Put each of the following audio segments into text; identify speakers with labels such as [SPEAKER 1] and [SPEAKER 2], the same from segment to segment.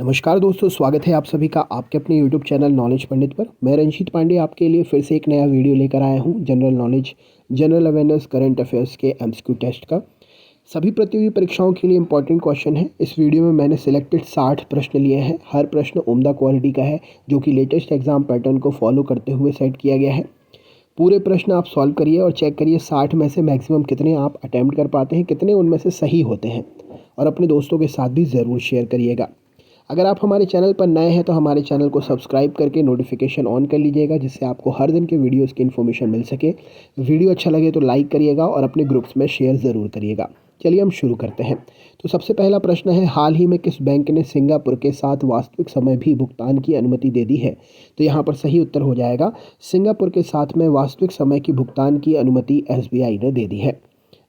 [SPEAKER 1] नमस्कार दोस्तों, स्वागत है आप सभी का आपके अपने यूट्यूब चैनल नॉलेज पंडित पर। मैं रंजीत पांडे आपके लिए फिर से एक नया वीडियो लेकर आया हूं general knowledge, general awareness, current affairs के एमसीक्यू टेस्ट का। सभी प्रतियोगी परीक्षाओं के लिए इंपॉर्टेंट क्वेश्चन है। इस वीडियो में मैंने सिलेक्टेड 60 प्रश्न लिए हैं। हर प्रश्न उम्दा क्वालिटी का है, जो कि लेटेस्ट एग्जाम पैटर्न को फॉलो करते हुए सेट किया गया है। पूरे प्रश्न आप सॉल्व करिए और चेक करिए 60 में से मैक्सिमम कितने आप अटैम्प्ट कर पाते हैं, कितने उनमें से सही होते हैं। और अपने दोस्तों के साथ भी ज़रूर शेयर करिएगा। अगर आप हमारे चैनल पर नए हैं तो हमारे चैनल को सब्सक्राइब करके नोटिफिकेशन ऑन कर लीजिएगा, जिससे आपको हर दिन के वीडियोस की इन्फॉर्मेशन मिल सके। वीडियो अच्छा लगे तो लाइक करिएगा और अपने ग्रुप्स में शेयर ज़रूर करिएगा। चलिए हम शुरू करते हैं। तो सबसे पहला प्रश्न है, हाल ही में किस बैंक ने सिंगापुर के साथ वास्तविक समय भी भुगतान की अनुमति दे दी है? तो यहाँ पर सही उत्तर हो जाएगा, सिंगापुर के साथ में वास्तविक समय की भुगतान की अनुमति एसबीआई ने दे दी है।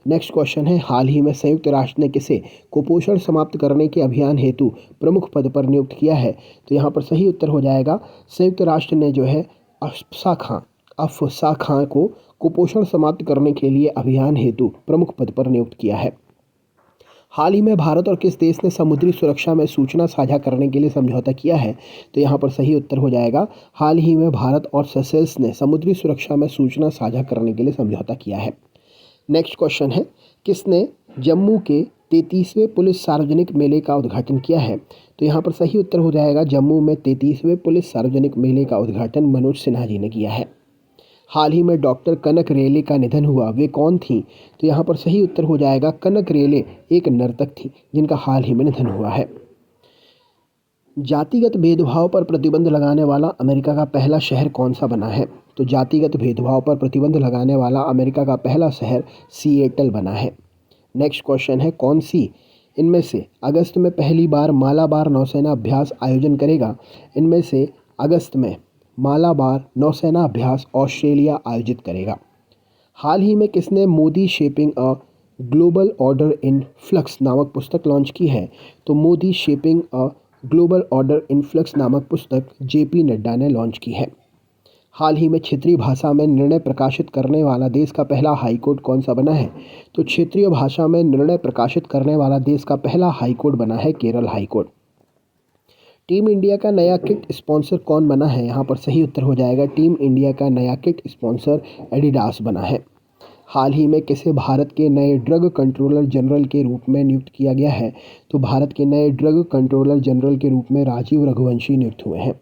[SPEAKER 1] नेक्स्ट क्वेश्चन है, हाल ही में संयुक्त राष्ट्र ने किसे कुपोषण समाप्त करने के अभियान हेतु प्रमुख पद पर नियुक्त किया है? तो यहाँ पर सही उत्तर हो जाएगा, संयुक्त राष्ट्र ने जो है अफसा खां को कुपोषण समाप्त करने के लिए अभियान हेतु प्रमुख पद पर नियुक्त किया है। हाल ही में भारत और किस देश ने समुद्री सुरक्षा में सूचना साझा करने के लिए समझौता किया है? तो यहाँ पर सही उत्तर हो जाएगा, हाल ही में भारत और सेशेल्स ने समुद्री सुरक्षा में सूचना साझा करने के लिए समझौता किया है। नेक्स्ट क्वेश्चन है, किसने जम्मू के 33वें पुलिस सार्वजनिक मेले का उद्घाटन किया है? तो यहाँ पर सही उत्तर हो जाएगा, जम्मू में 33वें पुलिस सार्वजनिक मेले का उद्घाटन मनोज सिन्हा जी ने किया है। हाल ही में डॉक्टर कनक रेले का निधन हुआ, वे कौन थी? तो यहाँ पर सही उत्तर हो जाएगा, कनक रेले एक नर्तक थी जिनका हाल ही में निधन हुआ है। जातिगत भेदभाव पर प्रतिबंध लगाने वाला अमेरिका का पहला शहर कौन सा बना है? तो जातिगत भेदभाव पर प्रतिबंध लगाने वाला अमेरिका का पहला शहर सिएटल बना है। नेक्स्ट क्वेश्चन है, कौन सी इनमें से अगस्त में पहली बार मालाबार नौसेना अभ्यास आयोजन करेगा? इनमें से अगस्त में मालाबार नौसेना अभ्यास ऑस्ट्रेलिया आयोजित करेगा। हाल ही में किसने Modi shaping a global order in flux नामक पुस्तक लॉन्च की है? तो Modi shaping a global order in flux नामक पुस्तक जेपी नड्डा ने लॉन्च की है। हाल ही में क्षेत्रीय भाषा में निर्णय प्रकाशित करने वाला देश का पहला हाईकोर्ट कौन सा बना है? तो क्षेत्रीय भाषा में निर्णय प्रकाशित करने वाला देश का पहला हाईकोर्ट बना है केरल हाईकोर्ट। टीम इंडिया का नया किट स्पॉन्सर कौन बना है? यहाँ पर सही उत्तर हो जाएगा, टीम इंडिया का नया किट स्पॉन्सर एडिडास बना है। हाल ही में किसे भारत के नए ड्रग कंट्रोलर जनरल के रूप में नियुक्त किया गया है? तो भारत के नए ड्रग कंट्रोलर जनरल के रूप में राजीव रघुवंशी नियुक्त हुए हैं।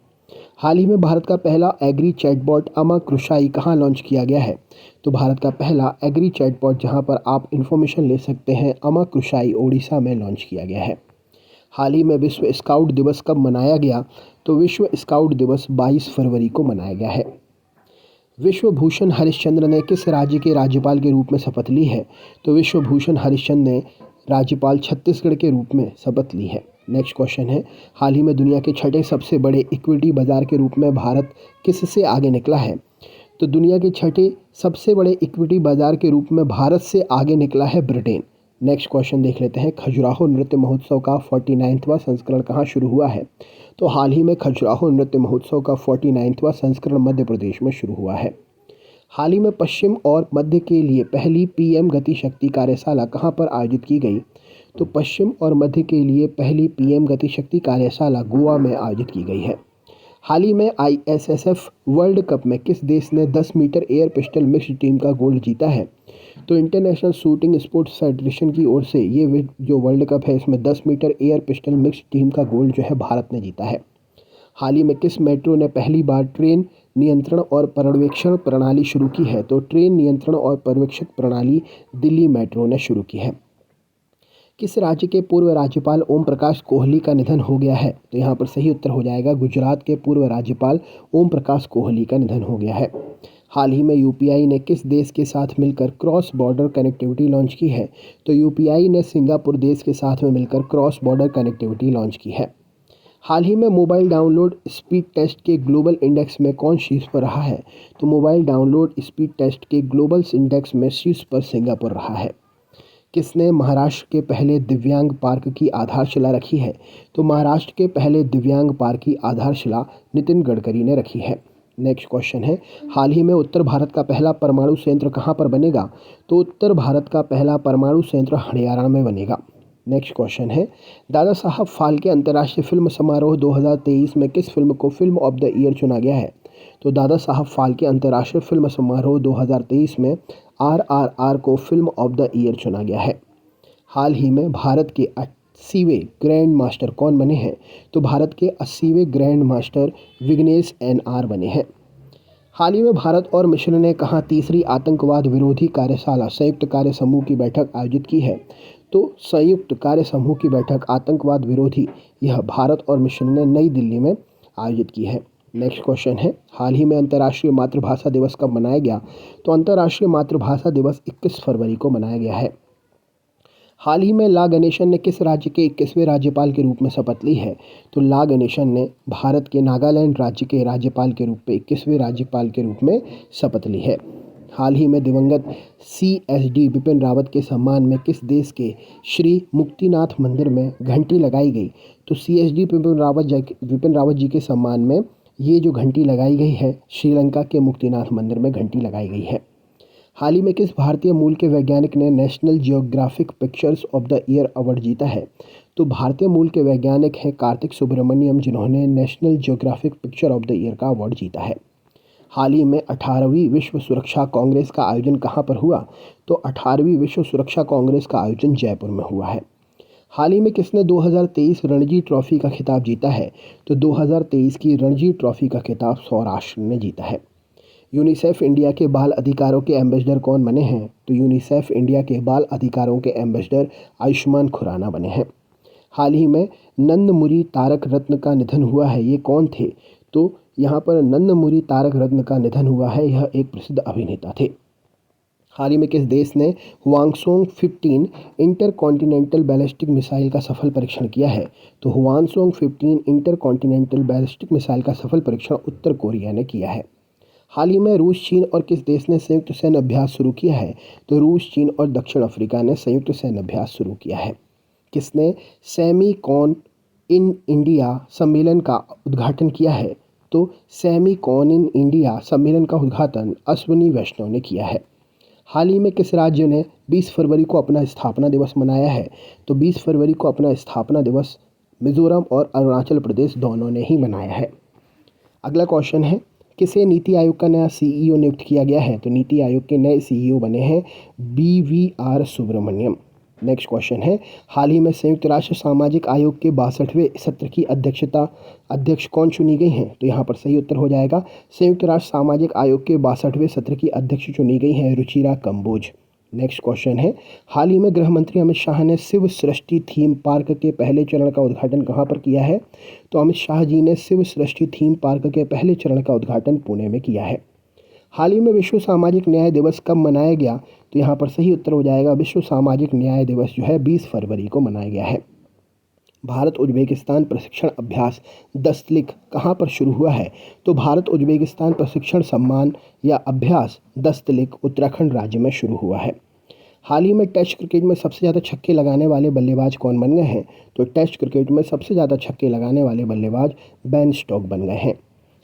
[SPEAKER 1] हाल ही में भारत का पहला एग्री चैटबॉट अमा कृषाई कहाँ लॉन्च किया गया है? तो भारत का पहला एग्री चैटबॉट जहाँ पर आप इंफॉर्मेशन ले सकते हैं, अमा कृषाई ओडिशा में लॉन्च किया गया है। हाल ही में विश्व स्काउट दिवस कब मनाया गया? तो विश्व स्काउट दिवस 22 फरवरी को मनाया गया है। विश्वभूषण हरिश्चंद्र ने किस राज्य के राज्यपाल के रूप में शपथ ली है? तो विश्वभूषण हरिश्चंद्र ने राज्यपाल छत्तीसगढ़ के रूप में शपथ ली है। नेक्स्ट क्वेश्चन है, हाल ही में दुनिया के छठे सबसे बड़े इक्विटी बाजार के रूप में भारत किससे आगे निकला है? तो दुनिया के छठे सबसे बड़े इक्विटी बाजार के रूप में भारत से आगे निकला है ब्रिटेन। नेक्स्ट क्वेश्चन देख लेते हैं, खजुराहो नृत्य महोत्सव का 49वां संस्करण कहाँ शुरू हुआ है? तो हाल ही में खजुराहो नृत्य महोत्सव का 49वां संस्करण मध्य प्रदेश में शुरू हुआ है। हाल ही में पश्चिम और मध्य के लिए पहली पीएम गति शक्ति कार्यशाला कहाँ पर आयोजित की गई? तो पश्चिम और मध्य के लिए पहली पीएम गति शक्ति कार्यशाला गोवा में आयोजित की गई है। हाल ही में आईएसएसएफ वर्ल्ड कप में किस देश ने 10 metre air pistol mixed team का गोल्ड जीता है? तो इंटरनेशनल शूटिंग स्पोर्ट्स फेडरेशन की ओर से ये जो वर्ल्ड कप है, इसमें 10 metre air pistol mixed team का गोल्ड जो है भारत ने जीता है। हाल ही में किस मेट्रो ने पहली बार ट्रेन नियंत्रण और पर्यवेक्षण प्रणाली शुरू की है? तो ट्रेन नियंत्रण और पर्यवेक्षक प्रणाली दिल्ली मेट्रो ने शुरू की है। किस राज्य के पूर्व राज्यपाल ओम प्रकाश कोहली का निधन हो गया है? तो यहाँ पर सही उत्तर हो जाएगा, गुजरात के पूर्व राज्यपाल ओम प्रकाश कोहली का निधन हो गया है। हाल ही में यूपीआई ने किस देश के साथ मिलकर क्रॉस बॉर्डर कनेक्टिविटी लॉन्च की है? तो यूपीआई ने सिंगापुर देश के साथ में मिलकर क्रॉस बॉर्डर कनेक्टिविटी लॉन्च की है। हाल ही में मोबाइल डाउनलोड स्पीड टेस्ट के ग्लोबल इंडेक्स में कौन शीर्ष पर रहा है? तो मोबाइल डाउनलोड स्पीड टेस्ट के ग्लोबल इंडेक्स में शीर्ष पर सिंगापुर रहा है। किसने महाराष्ट्र के पहले दिव्यांग पार्क की आधारशिला रखी है? तो महाराष्ट्र के पहले दिव्यांग पार्क की आधारशिला नितिन गडकरी ने रखी है। नेक्स्ट क्वेश्चन है, हाल ही में उत्तर भारत का पहला परमाणु संयंत्र कहाँ पर बनेगा? तो उत्तर भारत का पहला परमाणु संयंत्र हरियाणा में बनेगा। नेक्स्ट क्वेश्चन है, दादा साहब फाल्के अंतर्राष्ट्रीय फिल्म समारोह 2023 में किस फिल्म को फिल्म ऑफ द ईयर चुना गया है? तो दादा साहब फाल्के अंतर्राष्ट्रीय फिल्म समारोह 2023 में RRR को फिल्म ऑफ द ईयर चुना गया है। हाल ही में भारत के 80वें ग्रैंड मास्टर कौन बने हैं? तो भारत के 80वें ग्रैंड मास्टर विघ्नेश NR बने हैं। हाल ही में भारत और मिस्र ने कहाँ तीसरी आतंकवाद विरोधी कार्यशाला संयुक्त कार्य समूह की बैठक आयोजित की है? तो संयुक्त कार्य समूह की बैठक आतंकवाद विरोधी यह भारत और मिस्र ने नई दिल्ली में आयोजित की है। नेक्स्ट क्वेश्चन है, हाल ही में अंतर्राष्ट्रीय मातृभाषा दिवस कब मनाया गया? तो अंतर्राष्ट्रीय मातृभाषा दिवस 21 फरवरी को मनाया गया है। हाल ही में ला गणेशन ने किस राज्य के 21वें राज्यपाल के रूप में शपथ ली है? तो ला गणेशन ने भारत के नागालैंड राज्य के राज्यपाल के रूप में 21वें राज्यपाल के रूप में शपथ ली है। हाल ही में दिवंगत CSD बिपिन रावत के सम्मान में किस देश के श्री मुक्तिनाथ मंदिर में घंटी लगाई गई? तो CSD बिपिन रावत जी के सम्मान में ये जो घंटी लगाई गई है श्रीलंका के मुक्तिनाथ मंदिर में घंटी लगाई गई है। हाल ही में किस भारतीय मूल के वैज्ञानिक ने national geographic pictures of the year award जीता है? तो भारतीय मूल के वैज्ञानिक हैं कार्तिक सुब्रमण्यम, जिन्होंने national geographic picture of the year का अवार्ड जीता है। हाल ही में 18वीं विश्व सुरक्षा कांग्रेस का आयोजन कहाँ पर हुआ? तो 18वीं विश्व सुरक्षा कांग्रेस का आयोजन जयपुर में हुआ है। हाल ही में किसने 2023 रणजी ट्रॉफी का खिताब जीता है? तो 2023 की रणजी ट्रॉफी का खिताब सौराष्ट्र ने जीता है। यूनिसेफ इंडिया के बाल अधिकारों के एम्बेसडर कौन बने हैं? तो यूनिसेफ इंडिया के बाल अधिकारों के एम्बेसडर आयुष्मान खुराना बने हैं। हाल ही में नंदमुरी तारक रत्न का निधन हुआ है, ये कौन थे? तो यहाँ पर नंदमुरी तारक रत्न का निधन हुआ है, यह एक प्रसिद्ध अभिनेता थे। हाल ही में किस देश ने हुआंगसोंग 15 इंटरकॉन्टिनेंटल बैलिस्टिक मिसाइल का सफल परीक्षण किया है? तो हुआंगसोंग 15 इंटरकॉन्टिनेंटल बैलिस्टिक मिसाइल का सफल परीक्षण उत्तर कोरिया ने किया है। हाल ही में रूस, चीन और किस देश ने संयुक्त सैन्य अभ्यास शुरू किया है? तो रूस, चीन और दक्षिण अफ्रीका ने संयुक्त सैन्य अभ्यास शुरू किया है। किसने सेमीकॉन इन इंडिया सम्मेलन का उद्घाटन किया है? तो सेमीकॉन इन इंडिया सम्मेलन का उद्घाटन अश्विनी वैष्णव ने किया है। हाल ही में किस राज्य ने 20 फरवरी को अपना स्थापना दिवस मनाया है? तो 20 फरवरी को अपना स्थापना दिवस मिजोरम और अरुणाचल प्रदेश दोनों ने ही मनाया है। अगला क्वेश्चन है, किसे नीति आयोग का नया CEO नियुक्त किया गया है? तो नीति आयोग के नए CEO बने हैं BVR सुब्रमण्यम। नेक्स्ट क्वेश्चन है, हाल ही में संयुक्त राष्ट्र सामाजिक आयोग के 62वें सत्र की अध्यक्ष कौन चुनी गई हैं? तो यहाँ पर सही उत्तर हो जाएगा, संयुक्त राष्ट्र सामाजिक आयोग के 62वें सत्र की अध्यक्ष चुनी गई हैं रुचिरा कंबोज। नेक्स्ट क्वेश्चन है, हाल ही में गृह मंत्री अमित शाह ने शिव सृष्टि थीम पार्क के पहले चरण का उद्घाटन कहाँ पर किया है? तो अमित शाह जी ने शिव सृष्टि थीम पार्क के पहले चरण का उद्घाटन पुणे में किया है। हाल ही में विश्व सामाजिक न्याय दिवस कब मनाया गया? तो यहाँ पर सही उत्तर हो जाएगा, विश्व सामाजिक न्याय दिवस जो है 20 फरवरी को मनाया गया है। भारत उज्बेकिस्तान प्रशिक्षण अभ्यास दस्तलिक कहाँ पर शुरू हुआ है? तो भारत उज्बेकिस्तान प्रशिक्षण सम्मान या अभ्यास दस्तलिक उत्तराखंड राज्य में शुरू हुआ है। हाल ही में टेस्ट क्रिकेट में सबसे ज़्यादा छक्के लगाने वाले बल्लेबाज कौन बन गए हैं? तो टेस्ट क्रिकेट में सबसे ज़्यादा छक्के लगाने वाले बल्लेबाज बेन स्टोक्स बन गए हैं।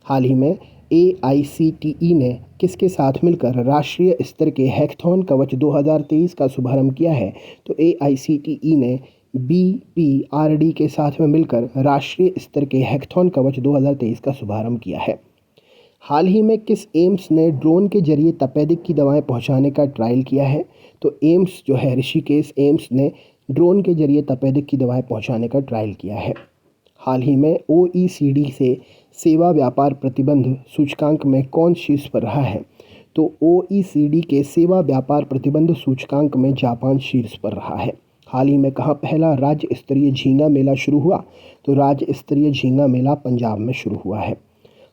[SPEAKER 1] हाल ही में AICTE ने किसके साथ मिलकर राष्ट्रीय स्तर के हैकाथॉन कवच 2023 का शुभारंभ किया है? तो AICTE ने BPRD के साथ में मिलकर राष्ट्रीय स्तर के हैकाथॉन कवच 2023 का शुभारंभ किया है। हाल ही में किस एम्स ने ड्रोन के जरिए तपेदिक की दवाएं पहुंचाने का ट्रायल किया है? तो एम्स जो है ऋषिकेश एम्स ने ड्रोन के जरिए तपेदिक की दवाएं पहुंचाने का ट्रायल किया है। हाल ही में OECD से सेवा व्यापार प्रतिबंध सूचकांक में कौन शीर्ष पर रहा है? तो OECD के सेवा व्यापार प्रतिबंध सूचकांक में जापान शीर्ष पर रहा है। हाल ही में कहाँ पहला राज्य स्तरीय झींगा मेला शुरू हुआ? तो राज्य स्तरीय झींगा मेला पंजाब में शुरू हुआ है।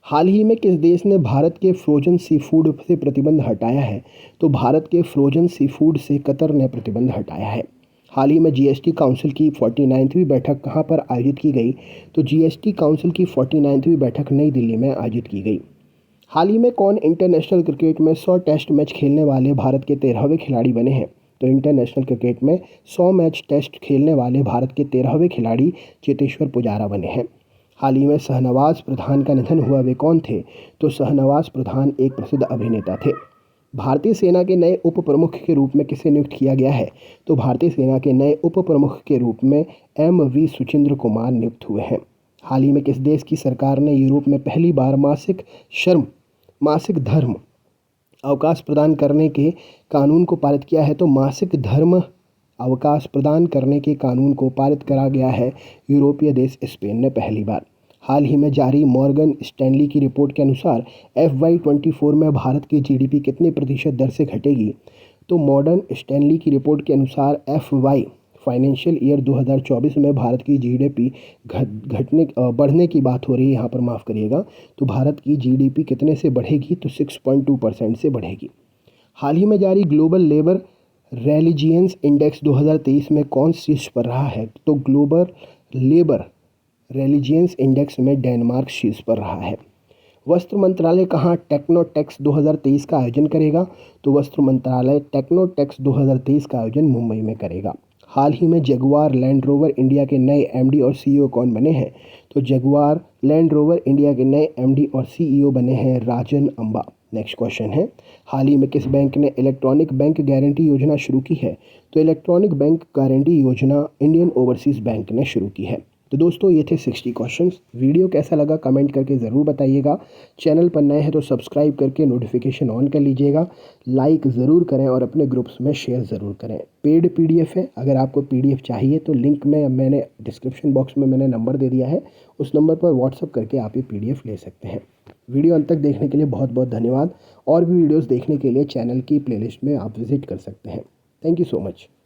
[SPEAKER 1] हाल ही में किस देश ने भारत के फ्रोजन सी फूड से प्रतिबंध हटाया है? तो भारत के फ्रोजन सी फूड से कतर ने प्रतिबंध हटाया है। हाल ही में GST काउंसिल की 49वीं बैठक कहाँ पर आयोजित की गई? तो GST काउंसिल की 49वीं बैठक नई दिल्ली में आयोजित की गई। हाल ही में कौन इंटरनेशनल क्रिकेट में 100 टेस्ट मैच खेलने वाले भारत के 13वें खिलाड़ी बने हैं? तो इंटरनेशनल क्रिकेट में 100 मैच टेस्ट खेलने वाले भारत के 13वें खिलाड़ी चेतेश्वर पुजारा बने हैं। हाल ही में शहनवाज प्रधान का निधन हुआ, वे कौन थे? तो शहनवाज प्रधान एक प्रसिद्ध अभिनेता थे। भारतीय सेना के नए उप प्रमुख के रूप में किसे नियुक्त किया गया है? तो भारतीय सेना के नए उप प्रमुख के रूप में MV सुचेंद्र कुमार नियुक्त हुए हैं। हाल ही में किस देश की सरकार ने यूरोप में पहली बार मासिक धर्म अवकाश प्रदान करने के कानून को पारित किया है? तो मासिक धर्म अवकाश प्रदान करने के कानून को पारित करा गया है यूरोपीय देश स्पेन ने पहली बार। हाल ही में जारी मॉर्गन स्टैनली की रिपोर्ट के अनुसार FY24 में भारत की GDP कितने प्रतिशत दर से घटेगी? तो मॉर्गन स्टैनली की रिपोर्ट के अनुसार FY फाइनेंशियल ईयर 2024 में भारत की GDP बढ़ने की बात हो रही है यहाँ पर, माफ़ करिएगा। तो भारत की GDP कितने से बढ़ेगी? तो 6.2% से बढ़ेगी। हाल ही में जारी ग्लोबल लेबर रेलिजियंस इंडेक्स 2023 में कौन शीर्ष पर रहा है? तो ग्लोबल लेबर रेलिजियंस इंडेक्स में डेनमार्क शीर्ष पर रहा है। वस्त्र मंत्रालय कहाँ टेक्नोटेक्स 2023 का आयोजन करेगा? तो वस्त्र मंत्रालय टेक्नोटेक्स 2023 का आयोजन मुंबई में करेगा। हाल ही में जगुआर लैंड रोवर इंडिया के नए MD और CEO कौन बने हैं? तो जगुआर लैंड रोवर इंडिया के नए MD और CEO बने हैं राजन अंबा। नेक्स्ट क्वेश्चन है, हाल ही में किस बैंक ने इलेक्ट्रॉनिक बैंक गारंटी योजना शुरू की है? तो इलेक्ट्रॉनिक बैंक गारंटी योजना इंडियन ओवरसीज़ बैंक ने शुरू की है। तो दोस्तों ये थे 60 क्वेश्चंस। वीडियो कैसा लगा कमेंट करके ज़रूर बताइएगा। चैनल पर नए हैं तो सब्सक्राइब करके नोटिफिकेशन ऑन कर लीजिएगा। लाइक ज़रूर करें और अपने ग्रुप्स में शेयर ज़रूर करें। पेड PDF है, अगर आपको PDF चाहिए तो लिंक में मैंने डिस्क्रिप्शन बॉक्स में मैंने नंबर दे दिया है, उस नंबर पर व्हाट्सअप करके आप ये PDF ले सकते हैं। वीडियो अंत तक देखने के लिए बहुत बहुत धन्यवाद। और भी वीडियोज़ देखने के लिए चैनल की प्लेलिस्ट में आप विज़िट कर सकते हैं। Thank you so much.